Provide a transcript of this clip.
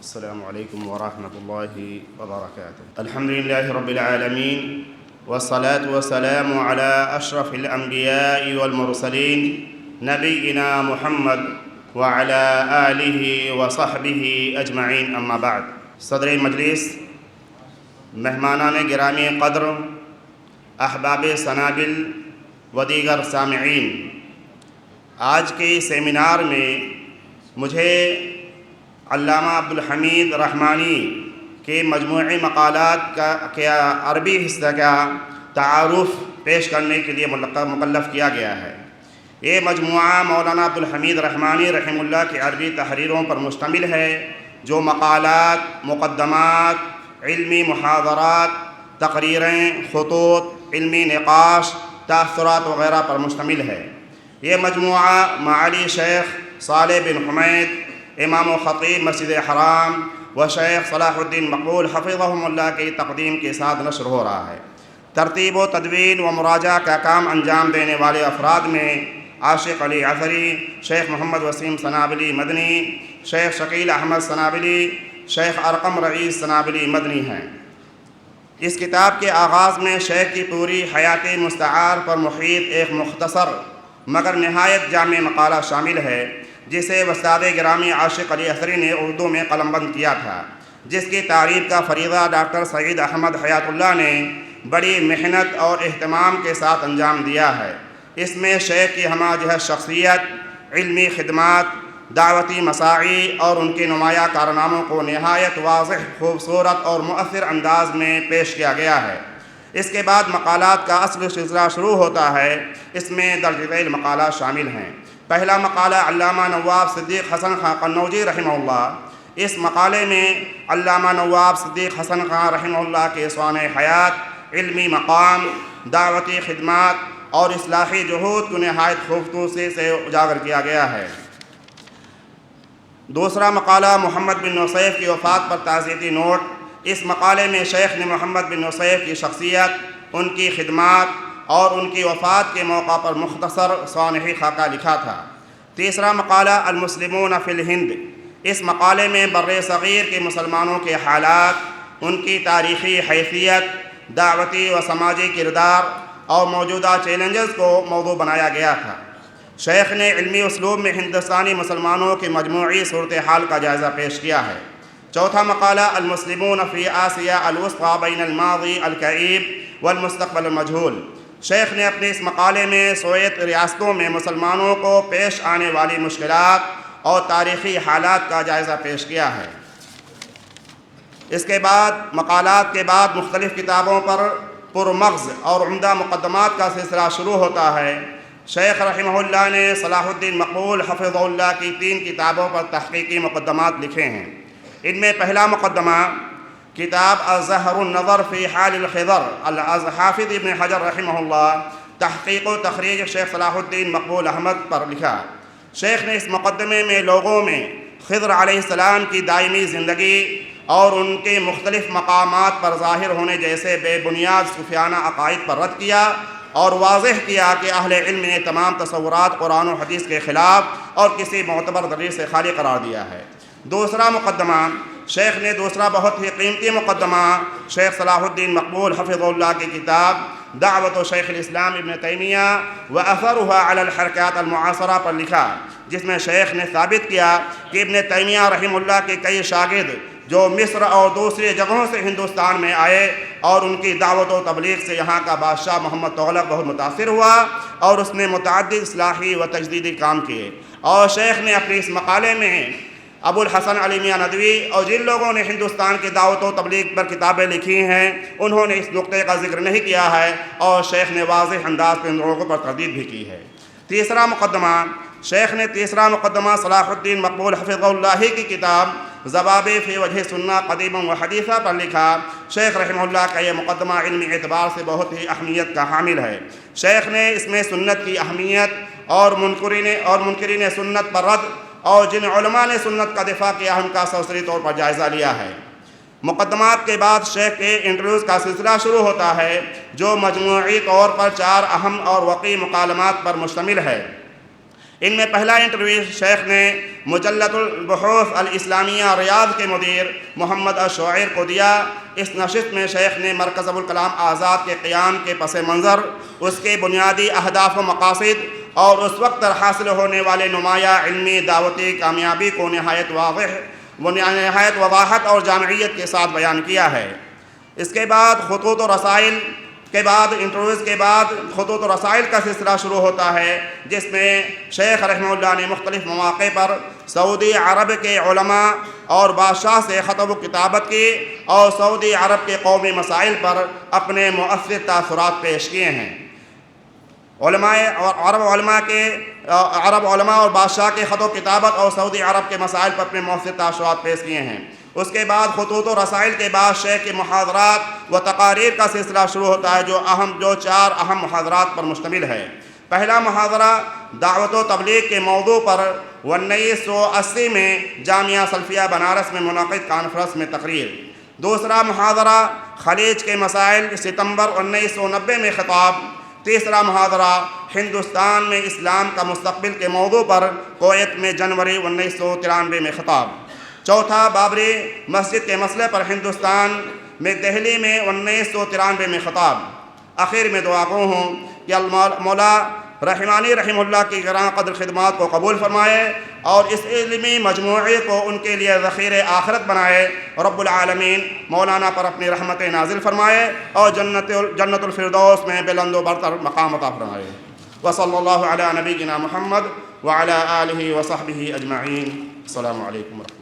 السلام علیکم ورحمۃ اللہ وبرکاتہ۔ الحمد للہ رب العالمین والصلاة والسلام علی اشرف الانبیاء والمرسلین نبینا محمد وعلی آلہ وصحبہ اجمعین، اما بعد۔ صدر مجلس، مہمانان گرامی قدر، احباب سنابل و دیگر سامعین، آج کے سیمینار میں مجھے علامہ عبدالحمید رحمانی کے مجموعی مقالات کا عربی حصہ کا تعارف پیش کرنے کے لیے مکلف کیا گیا ہے۔ یہ مجموعہ مولانا عبدالحمید رحمانی رحمہ اللہ کی عربی تحریروں پر مشتمل ہے، جو مقالات، مقدمات، علمی محاضرات، تقریریں، خطوط، علمی نقاش، تاثرات وغیرہ پر مشتمل ہے۔ یہ مجموعہ معالی شیخ صالح بن حمید، امام و خطیب مسجد حرام، و شیخ صلاح الدین مقبول حفظہم اللہ کی تقدیم کے ساتھ نشر ہو رہا ہے۔ ترتیب و تدوین و مراجعہ کا کام انجام دینے والے افراد میں عاشق علی اثری، شیخ محمد وسیم سنابلی مدنی، شیخ شکیل احمد سنابلی، شیخ ارقم رئیس سنابلی مدنی ہیں۔ اس کتاب کے آغاز میں شیخ کی پوری حیات مستعار پر محیط ایک مختصر مگر نہایت جامع مقالہ شامل ہے، جسے استاد گرامی عاشق علی اثری نے اردو میں قلم بند کیا تھا، جس کی تعریف کا فریضہ ڈاکٹر سعید احمد حیات اللہ نے بڑی محنت اور اہتمام کے ساتھ انجام دیا ہے۔ اس میں شیخ کی ہمہ جہت شخصیت، علمی خدمات، دعوتی مساعی اور ان کے نمایاں کارناموں کو نہایت واضح، خوبصورت اور مؤثر انداز میں پیش کیا گیا ہے۔ اس کے بعد مقالات کا اصل سلسلہ شروع ہوتا ہے۔ اس میں درج ذیل مقالات شامل ہیں۔ پہلا مقالہ علامہ نواب صدیق حسن خاں قنوجی رحمہ اللہ۔ اس مقالے میں علامہ نواب صدیق حسن خاں رحمہ اللہ کے سوانح حیات، علمی مقام، دعوتی خدمات اور اصلاحی جہود کو نہایت خوبصورتی سے اجاگر کیا گیا ہے۔ دوسرا مقالہ محمد بن نصیف کی وفات پر تعزیتی نوٹ۔ اس مقالے میں شیخ نے محمد بن نصیف کی شخصیت، ان کی خدمات اور ان کی وفات کے موقع پر مختصر سوانحی خاکہ لکھا تھا۔ تیسرا مقالہ المسلمون فی الہند۔ اس مقالے میں بر صغیر کے مسلمانوں کے حالات، ان کی تاریخی حیثیت، دعوتی و سماجی کردار اور موجودہ چیلنجز کو موضوع بنایا گیا تھا۔ شیخ نے علمی اسلوب میں ہندوستانی مسلمانوں کی مجموعی صورتحال کا جائزہ پیش کیا ہے۔ چوتھا مقالہ المسلمون فی آسیا الوسطی بین الماضی الکئیب والمستقبل المجہول۔ شیخ نے اپنے اس مقالے میں سوویت ریاستوں میں مسلمانوں کو پیش آنے والی مشکلات اور تاریخی حالات کا جائزہ پیش کیا ہے۔ اس کے بعد مقالات کے بعد مختلف کتابوں پر پرمغز اور عمدہ مقدمات کا سلسلہ شروع ہوتا ہے۔ شیخ رحمہ اللہ نے صلاح الدین مقبول حفظہ اللہ کی 3 کتابوں پر تحقیقی مقدمات لکھے ہیں۔ ان میں پہلا مقدمہ کتاب الزہر النظر فی حال الخضر حافظ ابن حجر رحمہ اللہ، تحقیق و تخریج شیخ صلاح الدین مقبول احمد پر لکھا۔ شیخ نے اس مقدمے میں لوگوں میں خضر علیہ السلام کی دائمی زندگی اور ان کے مختلف مقامات پر ظاہر ہونے جیسے بے بنیاد صوفیانہ عقائد پر رد کیا اور واضح کیا کہ اہل علم نے تمام تصورات قرآن و حدیث کے خلاف اور کسی معتبر دلیل سے خالی قرار دیا ہے۔ دوسرا مقدمہ، شیخ نے دوسرا بہت ہی قیمتی مقدمہ شیخ صلاح الدین مقبول حفظہ اللہ کی کتاب دعوت و شیخ الاسلام ابن تیمیہ و اثرها علی الحرکات المعاصرہ پر لکھا، جس میں شیخ نے ثابت کیا کہ ابن تیمیہ رحمہ اللہ کے کئی شاگرد جو مصر اور دوسری جگہوں سے ہندوستان میں آئے اور ان کی دعوت و تبلیغ سے یہاں کا بادشاہ محمد تغلق بہت متاثر ہوا اور اس نے متعدد اصلاحی و تجدیدی کام کیے۔ اور شیخ نے اپنے اس مقالے میں ابو الحسن علی میاں ندوی اور جن لوگوں نے ہندوستان کی دعوت و تبلیغ پر کتابیں لکھی ہیں، انہوں نے اس نقطے کا ذکر نہیں کیا ہے اور شیخ نے واضح انداز پہ ان لوگوں پر تردید بھی کی ہے۔ تیسرا مقدمہ، شیخ نے تیسرا مقدمہ صلاح الدین مقبول حفظہ اللہ کی کتاب ضوابط فی وجہ سنہ قدیما و حدیثا پر لکھا۔ شیخ رحمہ اللہ کا یہ مقدمہ علمی اعتبار سے بہت ہی اہمیت کا حامل ہے۔ شیخ نے اس میں سنت کی اہمیت اور منکرین سنت پر رد اور جن علماء نے سنت کا دفاع کیا ان کا سرسری طور پر جائزہ لیا ہے۔ مقدمات کے بعد شیخ کے انٹرویوز کا سلسلہ شروع ہوتا ہے، جو مجموعی طور پر 4 اہم اور وقی مکالمات پر مشتمل ہے۔ ان میں پہلا انٹرویو شیخ نے مجلۃ البحوث الاسلامیہ ریاض کے مدیر محمد الشعیر کو دیا۔ اس نشست میں شیخ نے مرکز ابوالکلام آزاد کے قیام کے پس منظر، اس کے بنیادی اہداف و مقاصد اور اس وقت تک حاصل ہونے والے نمایاں علمی دعوتی کامیابی کو نہایت وضاحت اور جامعیت کے ساتھ بیان کیا ہے۔ اس کے بعد خطوط و رسائل کے بعد انٹرویوز کے بعد خطوط و رسائل کا سلسلہ شروع ہوتا ہے، جس میں شیخ رحمہ اللہ نے مختلف مواقع پر سعودی عرب کے علماء اور بادشاہ سے خطب و کتابت کی اور سعودی عرب کے قومی مسائل پر اپنے مؤثر تاثرات پیش کیے ہیں۔ عرب علماء اور بادشاہ کے خط و کتابت اور سعودی عرب کے مسائل پر اپنے مؤثر تاثرات پیش کیے ہیں۔ اس کے بعد خطوط و رسائل کے بعد شیخ کے محاضرات و تقاریر کا سلسلہ شروع ہوتا ہے، جو 4 اہم محاضرات پر مشتمل ہے۔ پہلا محاضرہ دعوت و تبلیغ کے موضوع پر 1980 میں جامعہ سلفیہ بنارس میں منعقد کانفرنس میں تقریر۔ دوسرا محاضرہ خلیج کے مسائل ستمبر 1990 میں خطاب۔ تیسرا محاضرہ ہندوستان میں اسلام کا مستقبل کے موضوع پر کویت میں جنوری 1993 میں خطاب۔ چوتھا بابری مسجد کے مسئلے پر ہندوستان میں دہلی میں 1993 میں خطاب۔ آخر میں دعا گو ہوں کہ مولا رحمانی رحمہ اللہ کی گراں قدر خدمات کو قبول فرمائے اور اس علمی مجموعے کو ان کے لیے ذخیر آخرت بنائے۔ رب العالمین مولانا پر اپنی رحمت نازل فرمائے اور جنت الفردوس میں بلند و برتر مقام عطا فرمائے۔ وصلی اللہ علی نبینا محمد وعلی آلہ وصحبہ اجمعین۔ السلام علیکم ورحمۃ اللہ۔